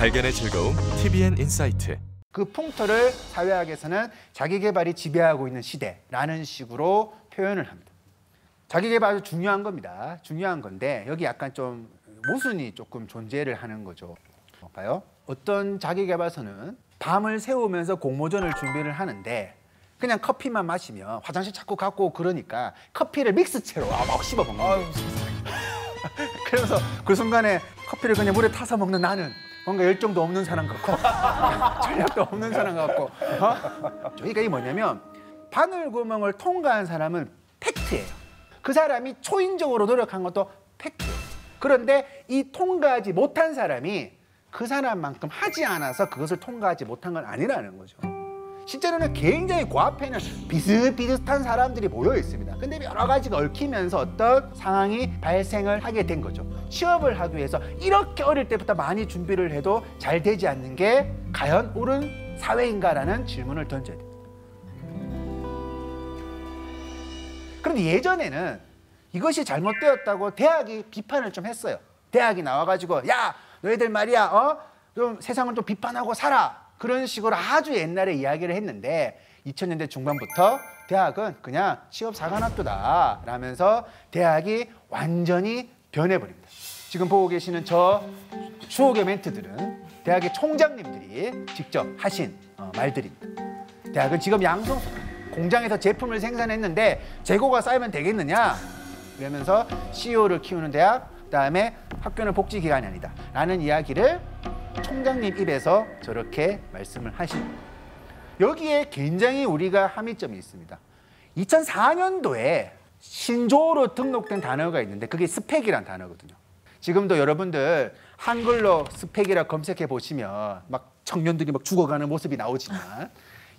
발견의 즐거움 TBN 인사이트. 그 풍토를 사회학에서는 자기계발이 지배하고 있는 시대라는 식으로 표현을 합니다. 자기계발 아주 중요한 겁니다. 중요한 건데 여기 약간 좀 모순이 조금 존재를 하는 거죠. 봐요. 어떤 자기계발서는 밤을 새우면서 공모전을 준비를 하는데 그냥 커피만 마시면 화장실 자꾸 갖고 오고 그러니까 커피를 믹스채로 막 씹어 먹는 거예요. 그래서 그 순간에 커피를 그냥 물에 타서 먹는 나는 뭔가 열정도 없는 사람 같고 전략도 없는 사람 같고 그러니까 이게 뭐냐면 바늘구멍을 통과한 사람은 팩트예요. 그 사람이 초인적으로 노력한 것도 팩트예요. 그런데 이 통과하지 못한 사람이 그 사람만큼 하지 않아서 그것을 통과하지 못한 건 아니라는 거죠. 실제로는 굉장히 그 앞에는 비슷비슷한 사람들이 모여 있습니다. 근데 여러 가지가 얽히면서 어떤 상황이 발생을 하게 된 거죠. 취업을 하기 위해서 이렇게 어릴 때부터 많이 준비를 해도 잘 되지 않는 게 과연 옳은 사회인가라는 질문을 던져야 됩니다. 그런데 예전에는 이것이 잘못되었다고 대학이 비판을 좀 했어요. 대학이 나와가지고 야 너희들 말이야 좀 세상을 좀 비판하고 살아. 그런 식으로 아주 옛날에 이야기를 했는데 2000년대 중반부터 대학은 그냥 취업 사관학교다 라면서 대학이 완전히 변해버립니다. 지금 보고 계시는 저 수억의 멘트들은 대학의 총장님들이 직접 하신 말들입니다. 대학은 지금 양성 공장에서 제품을 생산했는데 재고가 쌓이면 되겠느냐 이러면서 CEO를 키우는 대학, 그다음에 학교는 복지기관이 아니다 라는 이야기를 총장님 입에서 저렇게 말씀을 하십니다. 여기에 굉장히 우리가 함의점이 있습니다. 2004년도에 신조어로 등록된 단어가 있는데 그게 스펙이란 단어거든요. 지금도 여러분들 한글로 스펙이라 검색해 보시면 막 청년들이 막 죽어가는 모습이 나오지만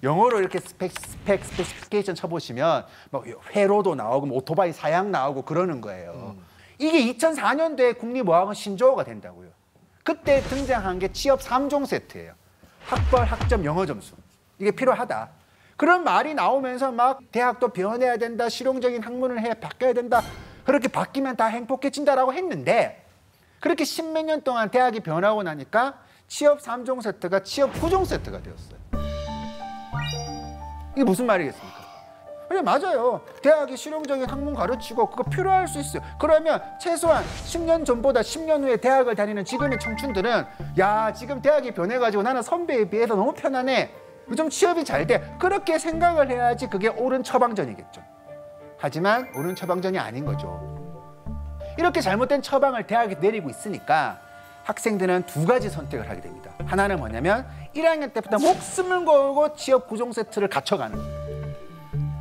영어로 이렇게 스페시피케이션 쳐보시면 막 회로도 나오고 오토바이 사양 나오고 그러는 거예요. 이게 2004년도에 국립어학원 신조어가 된다고요. 그때 등장한 게 취업 3종 세트예요. 학벌, 학점, 영어 점수. 이게 필요하다. 그런 말이 나오면서 막 대학도 변해야 된다. 실용적인 학문을 바뀌어야 된다. 그렇게 바뀌면 다 행복해진다라고 했는데 그렇게 십몇 년 동안 대학이 변하고 나니까 취업 3종 세트가 취업 9종 세트가 되었어요. 이게 무슨 말이겠습니까? 네, 맞아요. 대학이 실용적인 학문 가르치고 그거 필요할 수 있어요. 그러면 최소한 10년 전보다 10년 후에 대학을 다니는 지금의 청춘들은 야 지금 대학이 변해가지고 나는 선배에 비해서 너무 편하네. 요즘 취업이 잘 돼. 그렇게 생각을 해야지 그게 옳은 처방전이겠죠. 하지만 옳은 처방전이 아닌 거죠. 이렇게 잘못된 처방을 대학에 내리고 있으니까 학생들은 두 가지 선택을 하게 됩니다. 하나는 뭐냐면 1학년 때부터 목숨을 걸고 취업 9종 세트를 갖춰가는 거예요.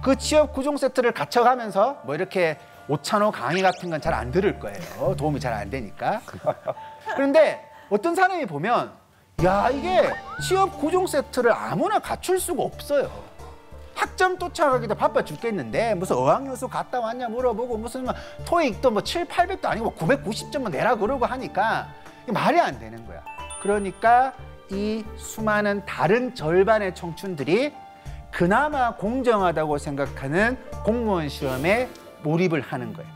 그 취업 9종 세트를 갖춰가면서 뭐 이렇게 오찬호 강의 같은 건 잘 안 들을 거예요. 도움이 잘 안 되니까. 그런데 어떤 사람이 보면 야 이게 취업 9종 세트를 아무나 갖출 수가 없어요. 학점 도착하기도 바빠 죽겠는데 무슨 어학연수 갔다 왔냐 물어보고 무슨 토익도 뭐 7, 800도 아니고 990점만 내라 그러고 하니까 이게 말이 안 되는 거야. 그러니까 이 수많은 다른 절반의 청춘들이 그나마 공정하다고 생각하는 공무원 시험에 몰입을 하는 거예요.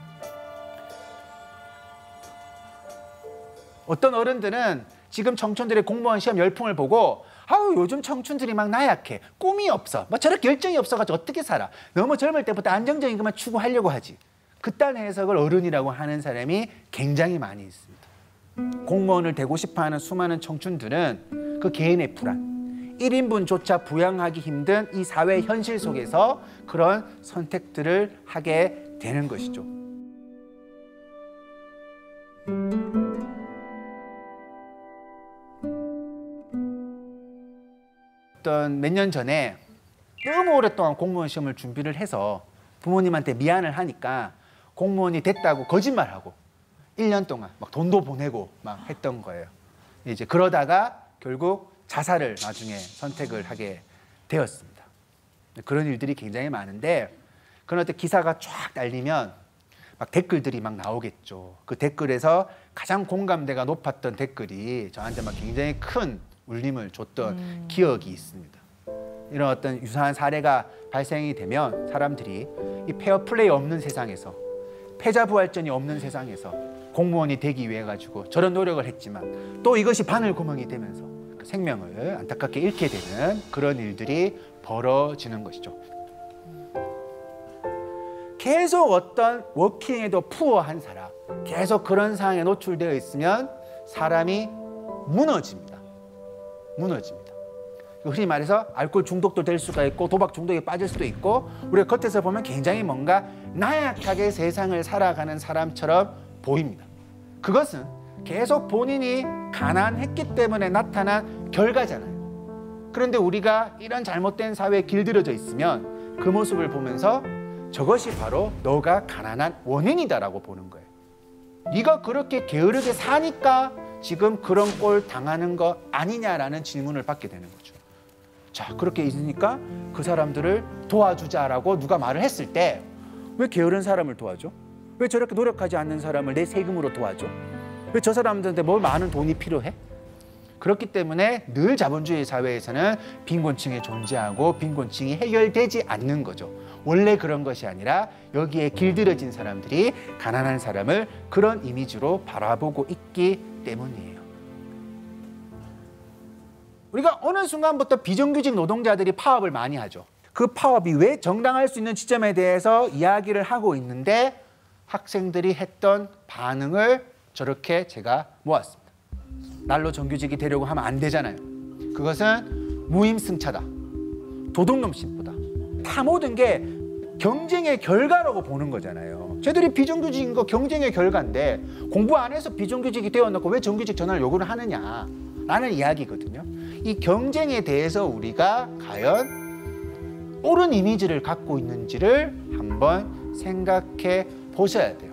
어떤 어른들은 지금 청춘들의 공무원 시험 열풍을 보고 아우 요즘 청춘들이 막 나약해. 꿈이 없어. 뭐 저렇게 열정이 없어가지고 어떻게 살아. 너무 젊을 때부터 안정적인 것만 추구하려고 하지. 그딴 해석을 어른이라고 하는 사람이 굉장히 많이 있습니다. 공무원을 되고 싶어하는 수많은 청춘들은 그 개인의 불안 1인분조차 부양하기 힘든 이 사회 현실 속에서 그런 선택들을 하게 되는 것이죠. 어떤 몇 년 전에 너무 오랫동안 공무원 시험을 준비를 해서 부모님한테 미안을 하니까 공무원이 됐다고 거짓말하고 1년 동안 막 돈도 보내고 막 했던 거예요. 이제 그러다가 결국 자살을 나중에 선택을 하게 되었습니다. 그런 일들이 굉장히 많은데 그런 어떤 기사가 쫙 날리면 막 댓글들이 막 나오겠죠. 그 댓글에서 가장 공감대가 높았던 댓글이 저한테 막 굉장히 큰 울림을 줬던 기억이 있습니다. 이런 어떤 유사한 사례가 발생이 되면 사람들이 이 페어플레이 없는 세상에서 패자부활전이 없는 세상에서 공무원이 되기 위해 가지고 저런 노력을 했지만 또 이것이 바늘구멍이 되면서 생명을 안타깝게 잃게 되는 그런 일들이 벌어지는 것이죠. 계속 어떤 워킹에도 푸어한 사람, 계속 그런 상황에 노출되어 있으면 사람이 무너집니다. 무너집니다. 흔히 말해서 알코올 중독도 될 수가 있고 도박 중독에 빠질 수도 있고 우리가 겉에서 보면 굉장히 뭔가 나약하게 세상을 살아가는 사람처럼 보입니다. 그것은 계속 본인이 가난했기 때문에 나타난 결과잖아요. 그런데 우리가 이런 잘못된 사회에 길들여져 있으면 그 모습을 보면서 저것이 바로 너가 가난한 원인이다라고 보는 거예요. 네가 그렇게 게으르게 사니까 지금 그런 꼴 당하는 거 아니냐라는 질문을 받게 되는 거죠. 자, 그렇게 있으니까 그 사람들을 도와주자라고 누가 말을 했을 때 왜 게으른 사람을 도와줘? 왜 저렇게 노력하지 않는 사람을 내 세금으로 도와줘? 왜 저 사람들한테 뭘 많은 돈이 필요해? 그렇기 때문에 늘 자본주의 사회에서는 빈곤층이 존재하고 빈곤층이 해결되지 않는 거죠. 원래 그런 것이 아니라 여기에 길들여진 사람들이 가난한 사람을 그런 이미지로 바라보고 있기 때문이에요. 우리가 어느 순간부터 비정규직 노동자들이 파업을 많이 하죠. 그 파업이 왜 정당할 수 있는 지점에 대해서 이야기를 하고 있는데 학생들이 했던 반응을 저렇게 제가 모았습니다. 날로 정규직이 되려고 하면 안 되잖아요. 그것은 무임승차다. 도둑놈 심부다. 다 모든 게 경쟁의 결과라고 보는 거잖아요. 쟤들이 비정규직인 거 경쟁의 결과인데 공부 안 해서 비정규직이 되어놓고 왜 정규직 전환을 요구를 하느냐 라는 이야기거든요. 이 경쟁에 대해서 우리가 과연 옳은 이미지를 갖고 있는지를 한번 생각해 보셔야 돼요.